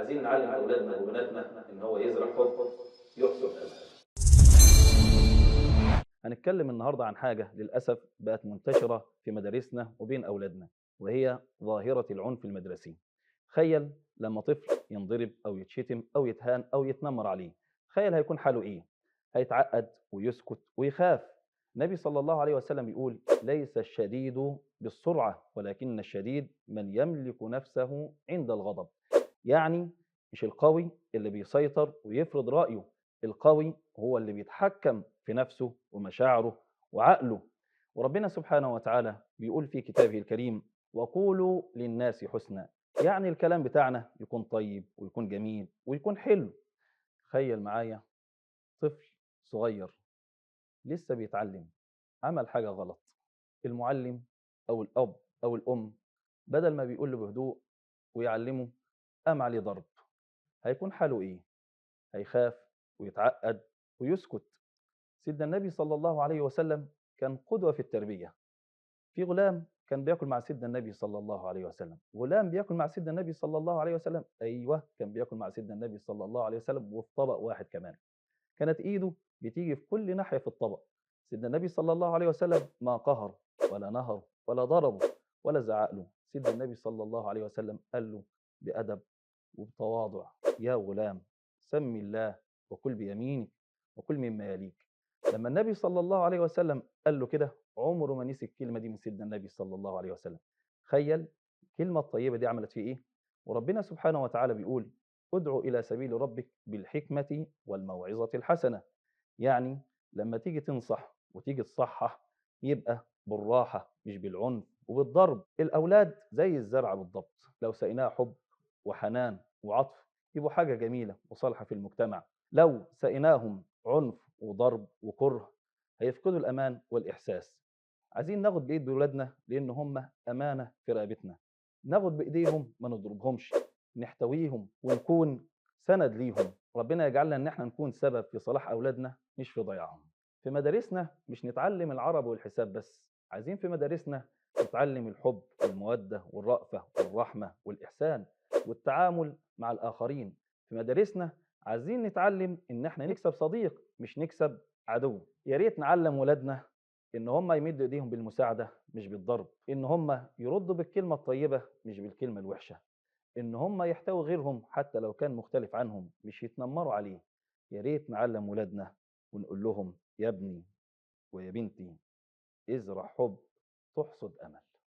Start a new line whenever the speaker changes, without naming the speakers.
عايزين نعلم أولادنا وبناتنا إن هو يزرع حب يحصد أمل. هنتكلم النهاردة عن حاجة للأسف بقت منتشرة في مدارسنا وبين أولادنا، وهي ظاهرة العنف المدرسي. تخيل لما طفل ينضرب أو يتشتم أو يتهان أو يتنمر عليه، تخيل هيكون حاله إيه؟ هيتعقد ويسكت ويخاف. النبي صلى الله عليه وسلم بيقول: ليس الشديد بالسرعة ولكن الشديد من يملك نفسه عند الغضب. يعني مش القوي اللي بيسيطر ويفرض رأيه، القوي هو اللي بيتحكم في نفسه ومشاعره وعقله. وربنا سبحانه وتعالى بيقول في كتابه الكريم: وقولوا للناس حسنا. يعني الكلام بتاعنا يكون طيب ويكون جميل ويكون حلو. تخيل معايا طفل صغير لسه بيتعلم عمل حاجة غلط، المعلم أو الأب أو الأم بدل ما بيقول له بهدوء ويعلمه قام عليه ضرب، هيكون حاله إيه؟ هيخاف ويتعقد ويسكت. سيدنا النبي صلى الله عليه وسلم كان قدوة في التربية. في غلام كان بياكل مع سيدنا النبي صلى الله عليه وسلم، غلام بياكل مع سيدنا النبي صلى الله عليه وسلم، أيوه كان بياكل مع سيدنا النبي صلى الله عليه وسلم وفي طبق واحد كمان. كانت إيده بتيجي في كل ناحية في الطبق. سيدنا النبي صلى الله عليه وسلم ما قهر ولا نهر ولا ضربه ولا زعق له. سيدنا النبي صلى الله عليه وسلم قال له بأدب وبتواضع: يا غلام سم الله وكل بيمينك وكل مما يليك. لما النبي صلى الله عليه وسلم قال له كده عمره ما نسي الكلمة دي من سيدنا النبي صلى الله عليه وسلم. تخيل الكلمة الطيبة دي عملت فيه إيه. وربنا سبحانه وتعالى بيقول: ادع إلى سبيل ربك بالحكمة والموعظة الحسنة. يعني لما تيجي تنصح وتيجي تصحح يبقى بالراحة مش بالعنف وبالضرب. الأولاد زي الزرع بالضبط، لو سقيناها حب وحنان وعطف يبقوا حاجة جميلة وصالحة في المجتمع. لو سقيناهم عنف وضرب وكره هيفقدوا الأمان والإحساس. عايزين ناخد بإيد ولادنا لأن هم أمانة في رقبتنا، ناخد بإيديهم ما نضربهمش، نحتويهم ونكون سند ليهم. ربنا يجعلنا إن احنا نكون سبب في صلاح أولادنا مش في ضياعهم. في مدارسنا مش نتعلم العربي والحساب بس، عايزين في مدارسنا نتعلم الحب والمودة والرأفة والرحمة والإحسان والتعامل مع الآخرين. في مدارسنا عايزين نتعلم إن احنا نكسب صديق مش نكسب عدو. يا ريت نعلم ولادنا إن هم يمدوا إيديهم بالمساعدة مش بالضرب، إن هم يردوا بالكلمة الطيبة مش بالكلمة الوحشة، إن هم يحتووا غيرهم حتى لو كان مختلف عنهم مش يتنمروا عليه. يا ريت نعلم ولادنا ونقول لهم: يا ابني ويا بنتي ازرع حب تحصد أمل.